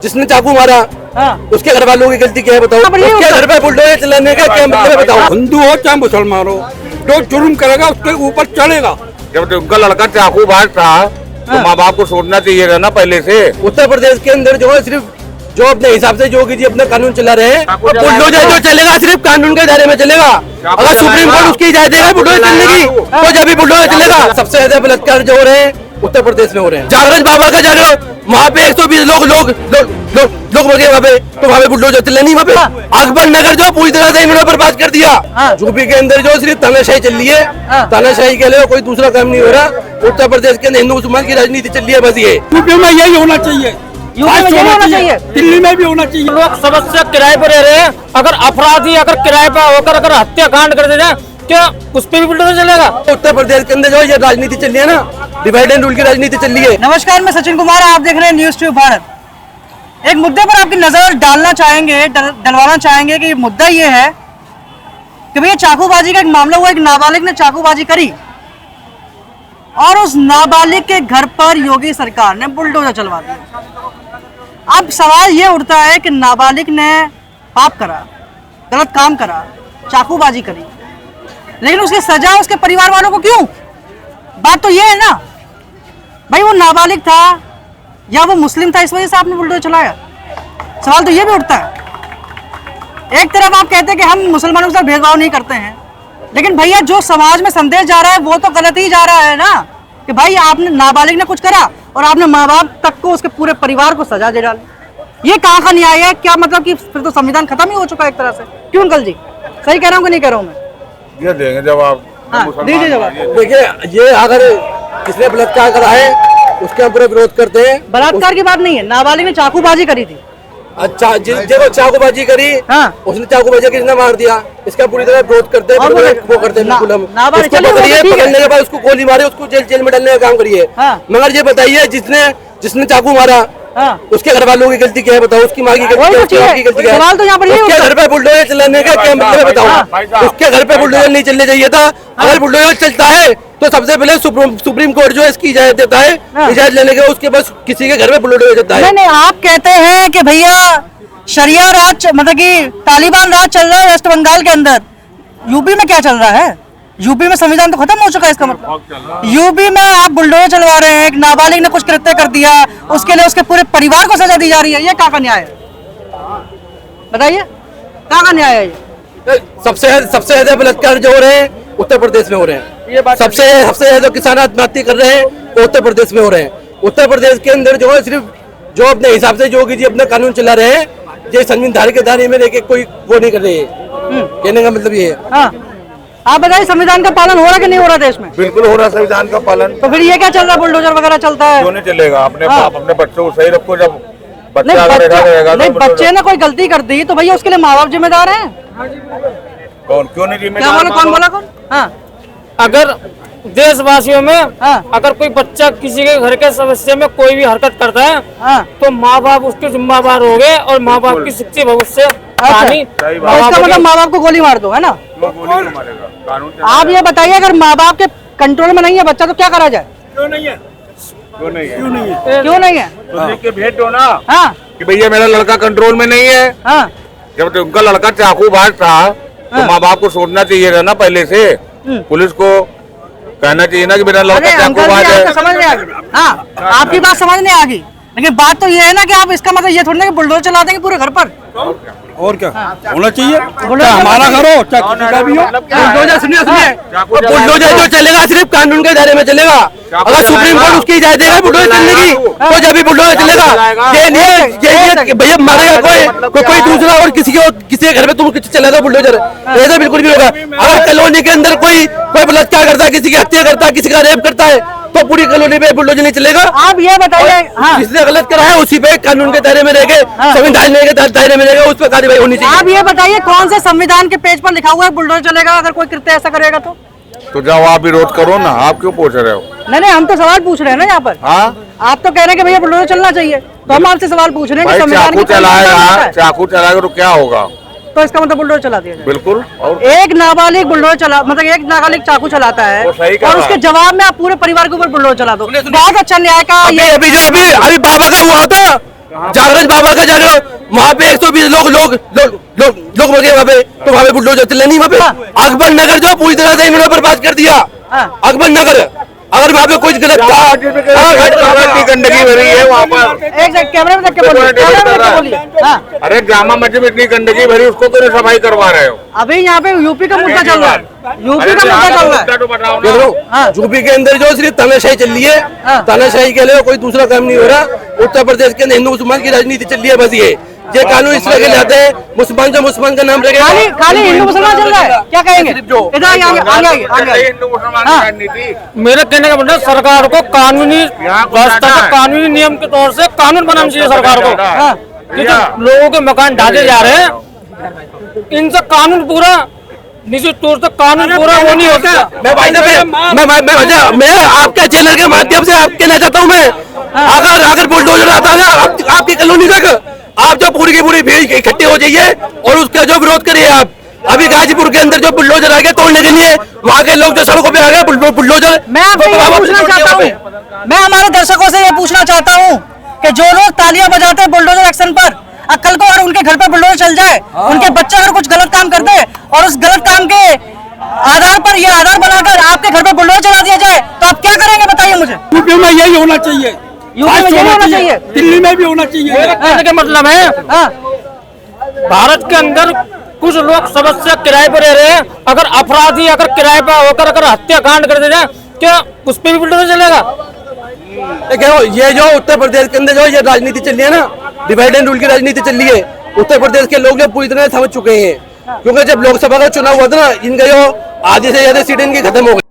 जिसने चाकू मारा उसके घर वालों की गलती क्या है बताओ? उसके घर पे बुलडोजर चलाने का क्या मतलब है बताओ? हिंदू हो चाहे मुसलमान हो, जो जुर्म करेगा उसके ऊपर चढ़ेगा। जब उनका लड़का चाकू बाज था तो माँ बाप को सोचना चाहिए था ना पहले से। उत्तर प्रदेश के अंदर जो है सिर्फ जो अपने हिसाब से योगी जी अपना कानून चला रहे हैं, बुलडोजर जो चलेगा सिर्फ कानून के दायरे में चलेगा। अगर सुप्रीम कोर्ट उसकी इजाजत देगा बुलडोजर चलने की तो जब भी बुलडोजर चलेगा। सबसे ज्यादा बलात्कार जो हो रहे हैं उत्तर प्रदेश में हो रहे हैं। जागरण बाबा का जागरण वहाँ पे 120 लोग मर गए वहाँ पे, तो वहाँ पे बुलडोजर चलने नहीं। वहाँ पे अकबर नगर जो पूरी तरह से इन्होंने बर्बाद कर दिया। यूपी के अंदर जो सिर्फ तानाशाही चल रही है, तानाशाही के लिए कोई दूसरा काम नहीं हो रहा। उत्तर प्रदेश के अंदर हिंदू मुसलमान की राजनीति चल रही है बस ये। यूपी में यही होना चाहिए, दिल्ली में भी होना चाहिए। लोग समस्या किराए पर रह रहे हैं, अगर अपराधी अगर किराए पर होकर अगर हत्याकांड कर देते हैं क्या उस पर भी बुलडोजर चलेगा? उत्तर प्रदेश के अंदर जो ये राजनीति चल रही है ना, डिवाइड एंड रूल की राजनीति चल रही है। नमस्कार, मैं सचिन कुमार, आप देख रहे हैं न्यूज़ ट्यूब भारत। एक मुद्दे पर आपकी नजर डालना चाहेंगे, डलवाना चाहेंगे कि मुद्दा ये है कि भैया चाकूबाजी का एक मामला हुआ। एक नाबालिग ने चाकूबाजी करी और उस नाबालिग के घर पर योगी सरकार ने बुलडोजर चलवा दिया। अब सवाल ये उठता है कि नाबालिग ने पाप करा, गलत काम करा, चाकूबाजी करी, लेकिन उसकी सजा उसके परिवार वालों को क्यों? बात तो ये है ना भाई, वो नाबालिग था या वो मुस्लिम था, इस वजह से आपने बुलडोजर चलाया? सवाल तो ये भी उठता है। एक तरफ आप कहते हैं कि हम मुसलमानों के साथ भेदभाव नहीं करते हैं, लेकिन भैया जो समाज में संदेश जा रहा है वो तो गलत ही जा रहा है ना, कि भाई आपने नाबालिग ने कुछ करा और आपने माँ बाप तक को, उसके पूरे परिवार को सजा दे डाली। ये कहाँ का न्याय है? क्या मतलब कि फिर तो संविधान खत्म ही हो चुका है एक तरह से। क्यों अंकल जी, सही कह रहा हूँ कि नहीं कह रहा हूँ मैं? ये देंगे जवाब। दीजिए जवाब। देखिए, ये अगर किसने बलात्कार करा है उसके हम पूरा विरोध करते हैं। बलात्कार की बात नहीं है, नाबालिग ने चाकूबाजी करी थी। अच्छा, देखो चाकूबाजी करी, उसने चाकूबाजी किसने मार दिया, इसका पूरी तरह विरोध करते हैं। वो करते हैं बिल्कुल हम। उसको पकड़िए, पकड़ने के बाद उसको गोली मारे, उसको जेल में डालने का काम करिए। मगर ये बताइए, जिसने चाकू मारा उसके घर वालों की गलती क्या है बताओ? उसकी माँ की गलती क्या है? सवाल तो यहाँ पर उसके घर पे बुलडोजर चलाने का क्या मतलब है बताओ? उसके घर पे बुलडोजर नहीं चलने चाहिए था। अगर बुलडोजर चलता है तो सबसे पहले सुप्रीम कोर्ट जो है इसकी इजाजत देता है, इजाजत लेने के उसके बस किसी के घर पे बुलडोजर चलता है। नहीं, आप कहते हैं कि भैया शरिया राज, मतलब कि तालिबान राज चल रहा है वेस्ट बंगाल के अंदर। यूपी में क्या चल रहा है? यूपी में संविधान तो खत्म हो चुका है, इसका मतलब यूपी में आप बुलडोजर चलवा रहे हैं। एक नाबालिग ने कुछ कृत्य कर दिया, उसके लिए उसके पूरे परिवार को सजा दी जा रही है। ये कहाँ का न्याय है बताइए? कहाँ का न्याय है ये? सबसे ज्यादा बलात्कार जो हो रहे हैं उत्तर प्रदेश में हो रहे हैं। सबसे ज्यादा किसान आत्महत्या कर रहे हैं वो उत्तर प्रदेश में हो रहे हैं। उत्तर प्रदेश के अंदर जो है सिर्फ जो अपने हिसाब से योगी जी अपना कानून चला रहे हैं, ये संविधान के दायरे में लेके कोई वो नहीं कर रहे है। कहने का मतलब ये है। आप बताइए, संविधान का पालन हो रहा है कि नहीं हो रहा देश में? बिल्कुल हो रहा है संविधान का पालन। तो फिर ये क्या चल रहा है? बुलडोजर वगैरह चलता है, क्यों नहीं चलेगा? अपने बच्चों को सही रखो। जब नहीं, बच्चे ने कोई गलती कर दी तो भैया उसके लिए माँ बाप जिम्मेदार हैं। कौन क्यों नहीं जिम्मेदार? क्या बोला? कौन बोला? कौन? अगर देशवासियों में अगर कोई बच्चा किसी के घर के सदस्य में कोई भी हरकत करता है तो माँ बाप उसके जिम्मेदार हो गए और माँ बाप की शिक्षा भविष्य। इसका मतलब माँ बाप को गोली मार दो, है ना? आप ये बताइए, अगर माँ बाप के कंट्रोल में नहीं है बच्चा तो क्या करा जाए? क्यों नहीं है? तो लिख के भेज दो ना हाँ कि भैया मेरा लड़का कंट्रोल में नहीं है। जब उनका लड़का चाकू बाज था तो माँ बाप को सोचना चाहिए था ना पहले से। पुलिस को कहना चाहिए ना कि मेरा लड़का चाकू बाज है। समझ में आ गई। हाँ, आपकी बात समझ में आ गई, लेकिन बात तो ये है ना कि आप इसका मतलब ये थोड़ी ना कि बुलडोजर चला देंगे पूरे घर पर। और क्या होना चाहिए? हमारा घर हो चाहे किसी का भी हो, बुलडोजर सुनिए बुलडोजर जो चलेगा सिर्फ कानून के दायरे में चलेगा। अगर सुप्रीम कोर्ट उसकी इजाजत देगा बुलडोजर चलने की तो जब भी बुलडोजर चलेगा। ये भैया मारेगा कोई दूसरा और किसी के घर में तुम चला दो बुलडोजर, ऐसा बिल्कुल भी होगा। अगर कॉलोनी के अंदर कोई बलात्कार करता है, किसी की हत्या करता है, किसी का रेप करता है तो पूरी कॉलोनी पे बुलडोजर नहीं चलेगा। आप ये बताइए, जिसने गलत करा है उसी पे कानून के दायरे में रहेगा, संविधान के दायरे में रहेगा, उस पर कार्रवाई होनी चाहिए। आप ये बताइए, कौन से संविधान के पेज पर लिखा हुआ है बुलडोजर चलेगा अगर कोई कृत्य ऐसा करेगा तो जाओ आप विरोध करो ना। आप क्यों पूछ रहे हो? नहीं, हम तो सवाल पूछ रहे हैं ना यहाँ पर। आप तो कह रहे हैं कि भैया बुलडोजर चलना चाहिए, तो हम आपसे सवाल पूछ रहे हैं कि संविधान चाकू चलाएगा तो क्या होगा? तो इसका मतलब बुलडोजर चला दिया जाए। बिल्कुल। और एक नाबालिग बुलडोजर चला, मतलब एक नाबालिग चाकू चलाता है और उसके जवाब में आप पूरे परिवार के ऊपर बुलडोजर चला दो। बहुत अच्छा न्याय का। अभी बाबा का हुआ था जागरण बाबा का जागरण, वहाँ पे 120 लोग मर गए वहाँ पे, तो वहाँ पे बुलडोजर चले नहीं वहाँ पे। अकबर नगर जो पूरी तरह से इन्होंने बर्बाद कर दिया, अकबर नगर। अगर वहाँ पे कुछ गलत इतनी गंदगी भरी है वहाँ पर। एक सेकंड कैमरे में देख के बोलिए, कैमरे में देख के बोलिए। हाँ, अरे जामा मस्जिद में इतनी गंदगी भरी, उसको तो नहीं सफाई करवा रहे हो। अभी यहाँ पे यूपी का मुद्दा चल रहा है, यूपी का मुद्दा चल रहा है। तो बताओ देख ना। लो, यूपी के अंदर जो सिर्फ तानाशाही चल रही है, तानाशाही के लिए कोई दूसरा काम नहीं हो रहा। उत्तर प्रदेश के अंदर हिंदू मुसलमान की राजनीति चल रही है, बस ये कानून इस तरह के लाते हैं, मुसलमान जो मुसलमान का नाम रखेगा। खाली हिंदू मुसलमान चल रहा है, क्या कहेंगे? इधर आगे हिंदू मुसलमान की राजनीति। मेरे कहने का मतलब सरकार को कानूनी व्यवस्था, कानूनी नियम के तौर से कानून बनाना चाहिए सरकार को। कि जो लोगों के मकान ढाले जा रहे हैं, इनसे कानून पूरा निश्चित तौर से कानून पूरा वो नहीं होता। मैं आपके चैनल के माध्यम से आप कहना चाहता हूँ, मैं अगर बुलडोजर आता है आपकी कॉलोनी तक, आप जो पूरी की पूरी भीड़ इकट्ठे हो जाइए और उसका जो विरोध करिए। आप अभी गाजीपुर के अंदर जो बुलडोजर आ गया तोड़ने के लिए, वहाँ के लोग जो सड़कों पे आ गए बुलडोजर। मैं आपसे ये पूछना चाहता हूँ, मैं हमारे दर्शकों से ये पूछना चाहता हूँ कि जो लोग तालियां बजाते हैं बुलडोजर एक्शन पर, कल को अगर उनके घर पर बुलडोजर चल जाए, उनके बच्चे अगर कुछ गलत काम कर दे और उस गलत काम के आधार पर यह आधार बनाकर आपके घर पर बुलडोजर चला दिया जाए, तो आप क्या करेंगे बताइए मुझे। यूपी में यही होना चाहिए, यूपी में यही होना चाहिए, दिल्ली में भी होना चाहिए। कहने का मतलब है भारत के अंदर कुछ लोग समस्या किराए पर रह रहे हैं, अगर अपराधी अगर किराए पर होकर अगर हत्याकांड कर दे जाए, क्या उस पर भी बुलडोजर चलेगा? देखो, ये जो उत्तर प्रदेश के अंदर जो ये राजनीति चल रही है ना, डिवाइड एंड रूल की राजनीति चल रही है, उत्तर प्रदेश के लोग पूरी तरह समझ चुके हैं। क्योंकि जब लोकसभा का चुनाव हुआ था ना, इनका जो आधी से ज्यादा सीटें इनकी खत्म हो गई।